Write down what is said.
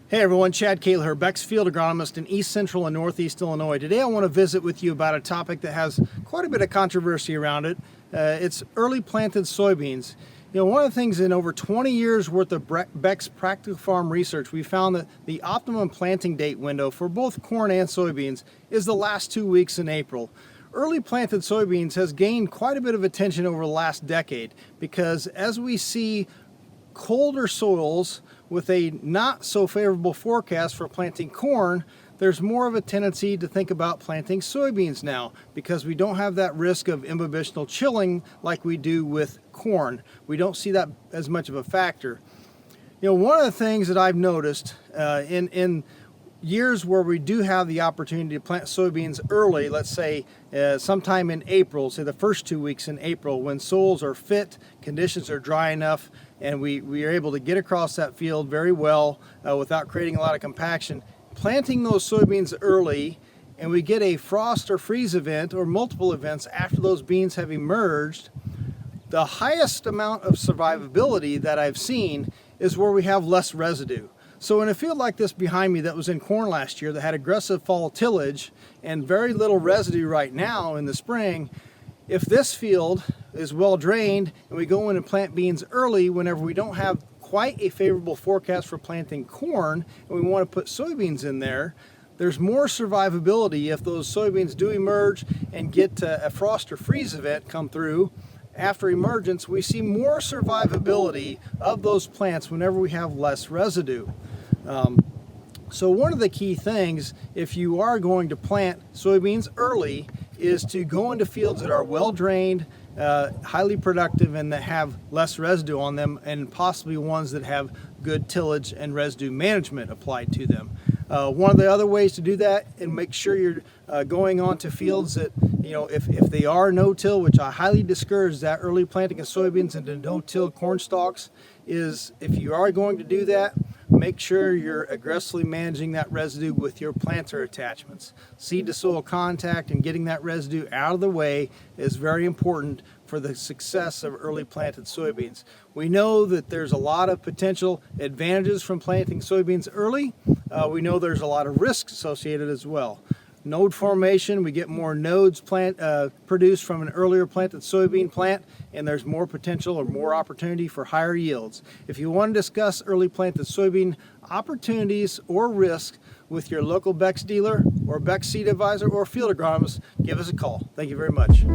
Hey everyone, Chad Cahill here, Beck's field agronomist in East Central and Northeast Illinois. Today I want to visit with you about a topic that has quite a bit of controversy around it. It's early planted soybeans. You know, one of the things in over 20 years worth of Beck's practical farm research, we found that the optimum planting date window for both corn and soybeans is the last 2 weeks in April. Early planted soybeans has gained quite a bit of attention over the last decade because as we see colder soils with a not so favorable forecast for planting corn, there's more of a tendency to think about planting soybeans now because we don't have that risk of imbibitional chilling like we do with corn. We don't see that as much of a factor. You know, one of the things that I've noticed in years where we do have the opportunity to plant soybeans early, let's say sometime in April, say the first 2 weeks in April, when soils are fit, conditions are dry enough, and we are able to get across that field very well without creating a lot of compaction. Planting those soybeans early and we get a frost or freeze event or multiple events after those beans have emerged, the highest amount of survivability that I've seen is where we have less residue. So in a field like this behind me that was in corn last year that had aggressive fall tillage and very little residue right now in the spring, if this field is well drained and we go in and plant beans early whenever we don't have quite a favorable forecast for planting corn and we want to put soybeans in there, there's more survivability if those soybeans do emerge and get a frost or freeze event come through. After emergence, we see more survivability of those plants whenever we have less residue. So one of the key things, if you are going to plant soybeans early, is to go into fields that are well drained, highly productive, and that have less residue on them, and possibly ones that have good tillage and residue management applied to them. One of the other ways to do that and make sure you're going on to fields that, you know, if they are no-till, which I highly discourage that early planting of soybeans into no-till corn stalks, is if you are going to do that, make sure you're aggressively managing that residue with your planter attachments. Seed to soil contact and getting that residue out of the way is very important for the success of early planted soybeans. We know that there's a lot of potential advantages from planting soybeans early. We know there's a lot of risks associated as well. Node formation, we get more nodes produced from an earlier planted soybean plant, and there's more potential or more opportunity for higher yields. If you want to discuss early planted soybean opportunities or risks with your local Beck's dealer or Beck's seed advisor or field agronomist, give us a call. Thank you very much.